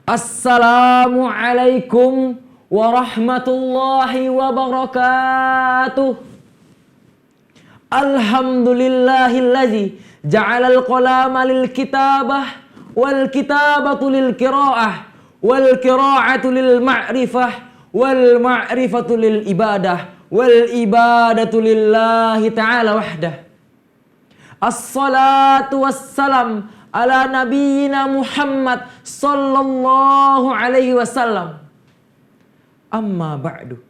Assalamualaikum warahmatullahi wabarakatuh. Alhamdulillahillazi ja'alal qalama lil kitabah wal kitabatu lil qiraah wal qiraatu lil ma'rifah wal ma'rifatu lil ibadah wal ibadatu lillahi ta'ala wahdah. Assalatu wassalam ala nabiyyina Muhammad sallallahu alaihi wasallam. Amma ba'du.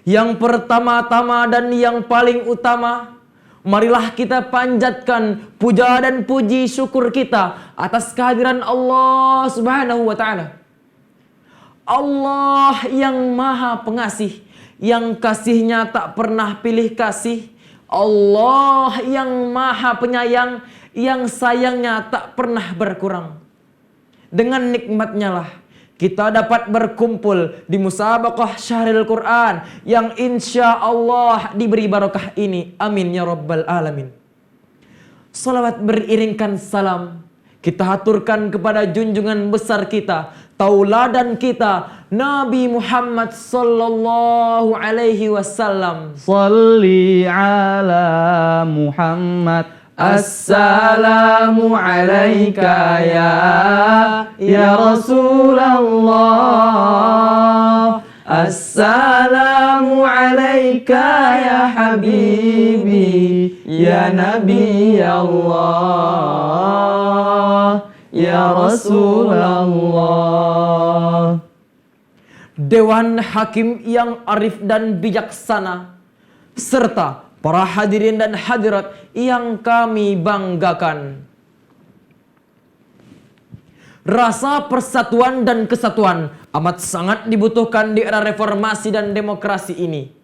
Yang pertama-tama dan yang paling utama, marilah kita panjatkan puja dan puji syukur kita atas kehadiran Allah Subhanahu wa taala. Allah yang Maha Pengasih, yang kasihnya tak pernah pilih kasih. Allah yang Maha Penyayang, yang sayangnya tak pernah berkurang. Dengan nikmatnya lah kita dapat berkumpul di musabaqah Syahril Quran yang insya Allah diberi barakah ini. Amin ya rabbal alamin. Salawat beriringkan salam kita haturkan kepada junjungan besar kita, tauladan kita, Nabi Muhammad sallallahu alaihi wasallam. Salli ala Muhammad. Assalamu alayka ya Rasulullah. Assalamu alayka ya Habibi ya Nabi Allah ya Rasulullah. Dewan Hakim yang arif dan bijaksana, serta para hadirin dan hadirat yang kami banggakan. Rasa persatuan dan kesatuan amat sangat dibutuhkan di era reformasi dan demokrasi ini.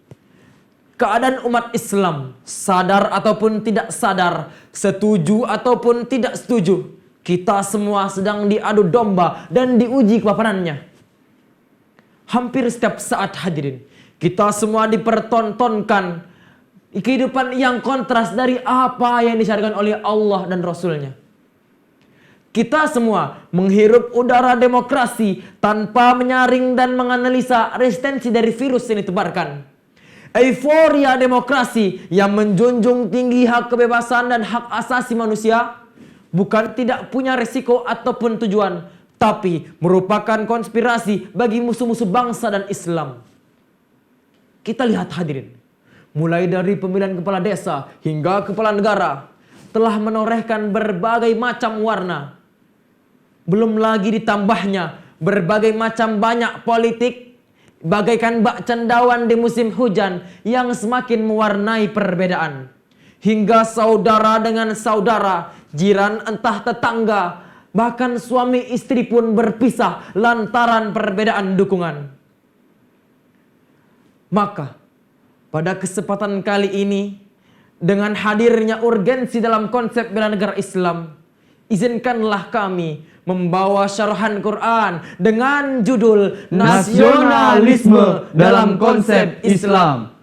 Keadaan umat Islam, sadar ataupun tidak sadar, setuju ataupun tidak setuju, kita semua sedang diadu domba dan diuji kepapanannya. Hampir setiap saat hadirin, kita semua dipertontonkan kehidupan yang kontras dari apa yang disyariatkan oleh Allah dan Rasulnya. Kita semua menghirup udara demokrasi tanpa menyaring dan menganalisa resistensi dari virus yang ditebarkan. Euforia demokrasi yang menjunjung tinggi hak kebebasan dan hak asasi manusia bukan tidak punya resiko ataupun tujuan, tapi merupakan konspirasi bagi musuh-musuh bangsa dan Islam. Kita lihat hadirin, mulai dari pemilihan kepala desa hingga kepala negara telah menorehkan berbagai macam warna. Belum lagi ditambahnya berbagai macam banyak politik bagaikan bak cendawan di musim hujan yang semakin mewarnai perbedaan. Hingga saudara dengan saudara, jiran entah tetangga, bahkan suami istri pun berpisah lantaran perbedaan dukungan. Maka pada kesempatan kali ini, dengan hadirnya urgensi dalam konsep bela negara Islam, izinkanlah kami membawa syarahan Quran dengan judul Nasionalisme dalam Konsep Islam.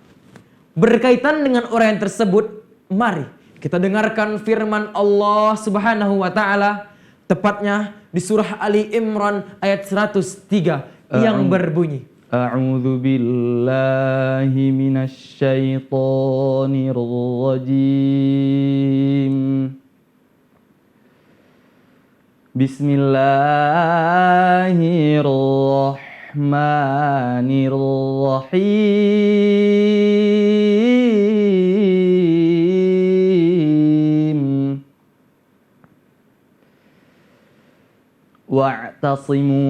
Berkaitan dengan uraian tersebut, mari kita dengarkan firman Allah Subhanahu wa taala, tepatnya di surah Ali Imran ayat 103 yang berbunyi, A'udzu billahi minasy syaithanir rajim. Bismillahirrahmanirrahim. Wa'tasimu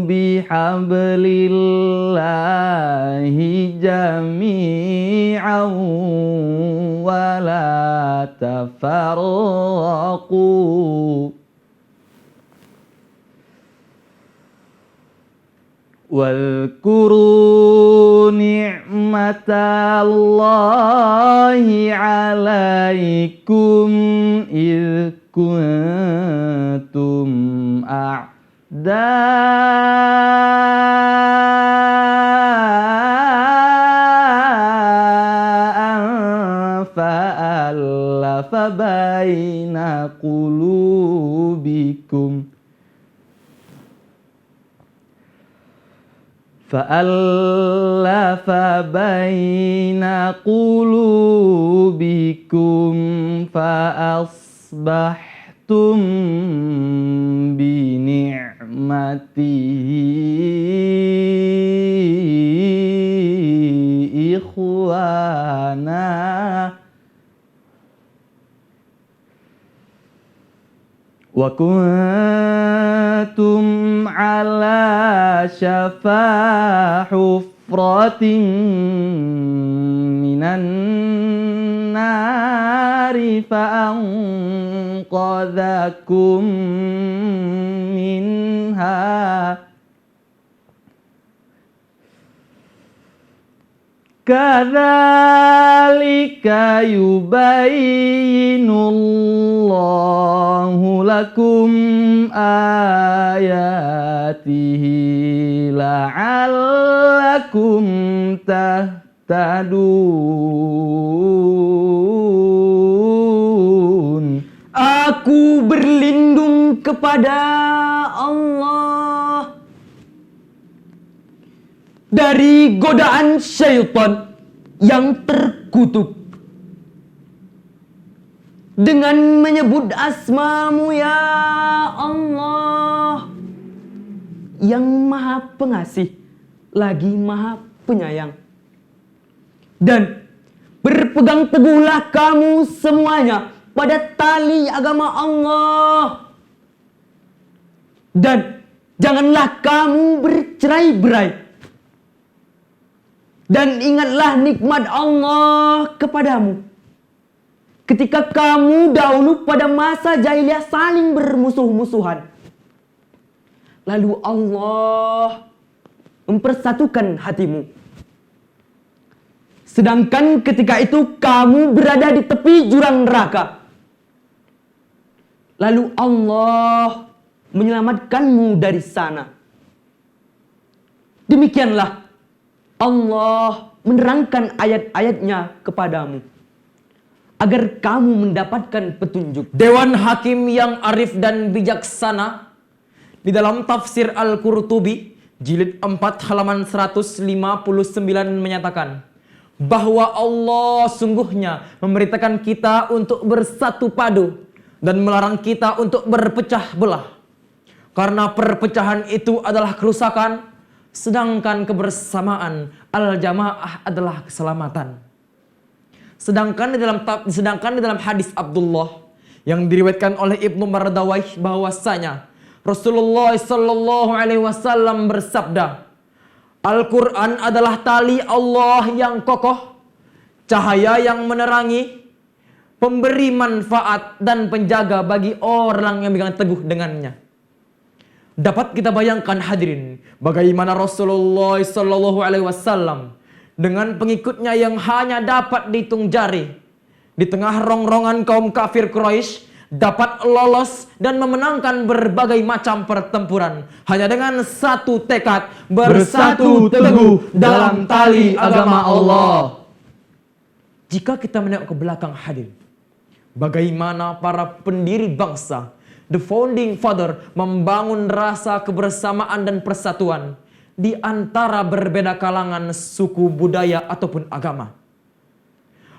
bihablillahi jami'an wa la tafarraqu. Wadhkuru ni'matallahi 'alaikum idh kuntum a'da'an fa'alafa baina qulubikum fa'allafa baina qulubikum fa'asbahtum bi ni'matihi ikhwana wa kuntum ala syafa hufratin minan nari fa'anqadhakum minha kadzalika yubayyinullahu lakum ayatihi la'allakum tahtadun. Aku berlindung kepada Allah dari godaan syaitan yang terkutuk dengan menyebut asma-Mu ya Allah yang maha pengasih lagi maha penyayang. Dan berpegang teguhlah kamu semuanya pada tali agama Allah. Dan janganlah kamu bercerai-berai. Dan ingatlah nikmat Allah kepadamu ketika kamu dahulu pada masa jahiliyah saling bermusuh-musuhan. Lalu Allah mempersatukan hatimu. Sedangkan ketika itu kamu berada di tepi jurang neraka. Lalu Allah menyelamatkanmu dari sana. Demikianlah Allah menerangkan ayat-ayatnya kepadamu agar kamu mendapatkan petunjuk. Dewan Hakim yang arif dan bijaksana di dalam tafsir Al-Qurtubi jilid 4 halaman 159 menyatakan bahwa Allah sungguhnya memerintahkan kita untuk bersatu padu dan melarang kita untuk berpecah belah. Karena perpecahan itu adalah kerusakan, sedangkan kebersamaan al-jamaah adalah keselamatan. Sedangkan di dalam hadis Abdullah yang diriwayatkan oleh Ibnu Mardawayh bahwasanya Rasulullah sallallahu alaihi wasallam bersabda, Al-Quran adalah tali Allah yang kokoh, cahaya yang menerangi, pemberi manfaat dan penjaga bagi orang yang memegang teguh dengannya. Dapat kita bayangkan hadirin, bagaimana Rasulullah sallallahu alaihi wasallam dengan pengikutnya yang hanya dapat dihitung jari di tengah rongrongan kaum kafir Quraisy dapat lolos dan memenangkan berbagai macam pertempuran hanya dengan satu tekad, bersatu teguh dalam tali agama Allah. Jika kita menengok ke belakang hadirin, bagaimana para pendiri bangsa, the founding father, membangun rasa kebersamaan dan persatuan di antara berbeda kalangan, suku, budaya ataupun agama.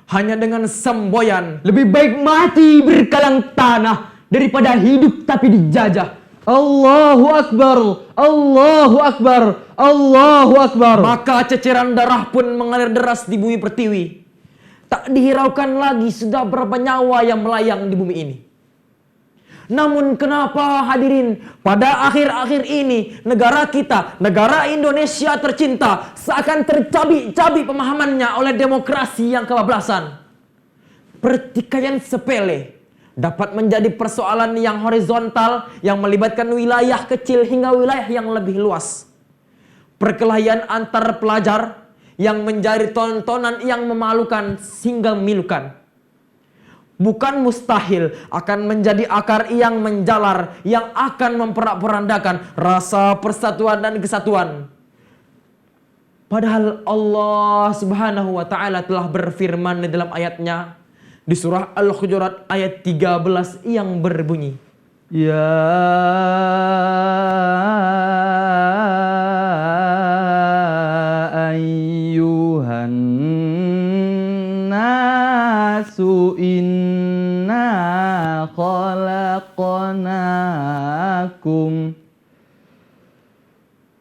Hanya dengan semboyan, lebih baik mati berkalang tanah daripada hidup tapi dijajah. Allahu Akbar, Allahu Akbar, Allahu Akbar. Maka ceceran darah pun mengalir deras di bumi pertiwi. Tak dihiraukan lagi sudah berapa nyawa yang melayang di bumi ini. Namun kenapa hadirin pada akhir-akhir ini negara kita, negara Indonesia tercinta seakan tercabik-cabik pemahamannya oleh demokrasi yang kebablasan. Pertikaian sepele dapat menjadi persoalan yang horizontal yang melibatkan wilayah kecil hingga wilayah yang lebih luas. Perkelahian antar pelajar yang menjadi tontonan yang memalukan hingga memilukan. Bukan mustahil akan menjadi akar yang menjalar yang akan memperak-porandakan rasa persatuan dan kesatuan. Padahal Allah Subhanahu wa taala telah berfirman di dalam ayatnya di surah Al-Hujurat ayat 13 yang berbunyi, Ya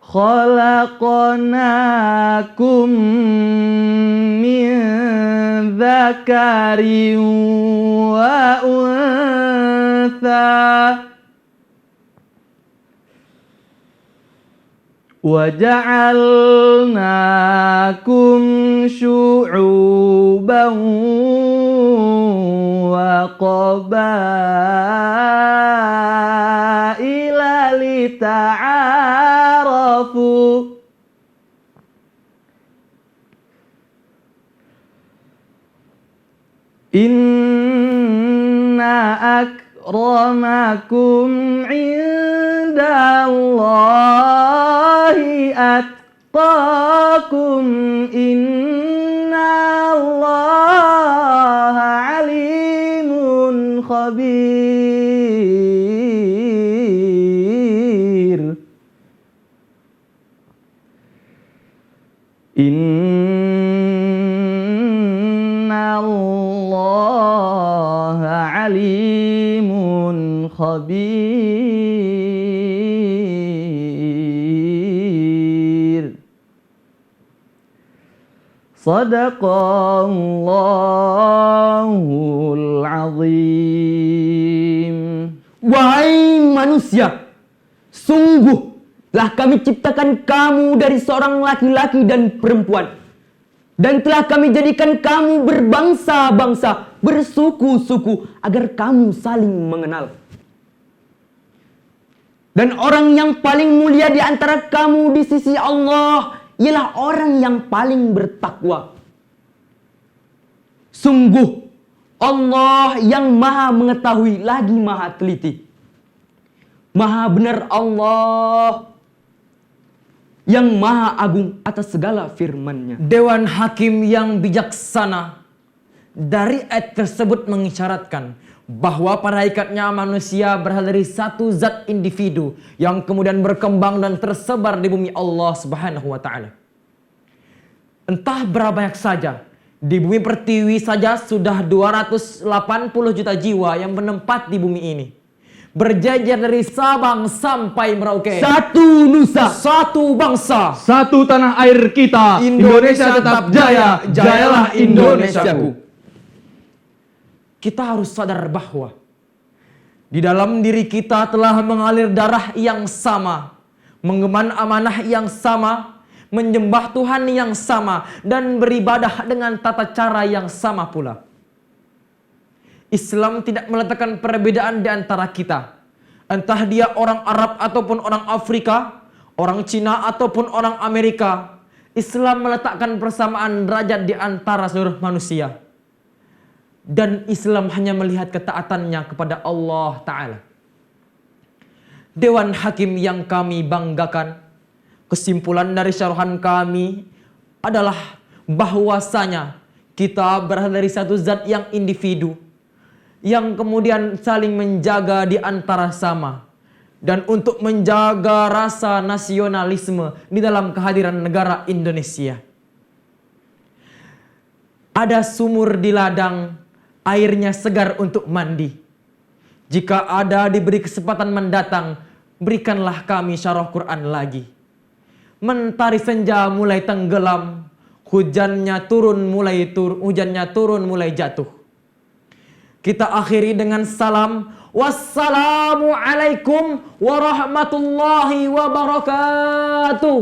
khalaqnakum min dzakarin wa untha wa ja'alnakum syu'uban wa qabaila lita'arafu. Inna akramakum indallahi atqakum, innallaha alimun khabir. Innallaha alimun khabir. Sadaqallahul azim. Wahai manusia, sungguhlah kami ciptakan kamu dari seorang laki-laki dan perempuan, dan telah kami jadikan kamu berbangsa-bangsa, bersuku-suku, agar kamu saling mengenal. Dan orang yang paling mulia di antara kamu di sisi Allah ialah orang yang paling bertakwa. Sungguh Allah yang maha mengetahui lagi maha teliti. Maha benar Allah yang maha agung atas segala firman-Nya. Dewan Hakim yang bijaksana dari ayat tersebut mengisyaratkan bahwa pada hakikatnya manusia berasal dari satu zat individu yang kemudian berkembang dan tersebar di bumi Allah Subhanahu wa taala. Entah berapa banyak saja, di bumi pertiwi saja sudah 280 juta jiwa yang menempat di bumi ini. Berjajar dari Sabang sampai Merauke. Satu nusa, satu bangsa, Satu tanah air kita, Indonesia tetap jaya, jayalah Indonesiaku. Kita harus sadar bahwa di dalam diri kita telah mengalir darah yang sama, mengemban amanah yang sama, menyembah Tuhan yang sama, dan beribadah dengan tata cara yang sama pula. Islam tidak meletakkan perbedaan di antara kita. Entah dia orang Arab ataupun orang Afrika, orang Cina ataupun orang Amerika. Islam meletakkan persamaan derajat di antara seluruh manusia. Dan Islam hanya melihat ketaatannya kepada Allah Ta'ala. Dewan Hakim yang kami banggakan, kesimpulan dari syarahan kami adalah bahwasanya kita berasal dari satu zat yang individu, yang kemudian saling menjaga di antara sama. Dan untuk menjaga rasa nasionalisme di dalam kehadiran negara Indonesia. Ada sumur di ladang, airnya segar untuk mandi. Jika ada diberi kesempatan mendatang, berikanlah kami syarah Quran lagi. Mentari senja mulai tenggelam, hujannya turun mulai jatuh. Kita akhiri dengan salam. Wassalamualaikum warahmatullahi wabarakatuh.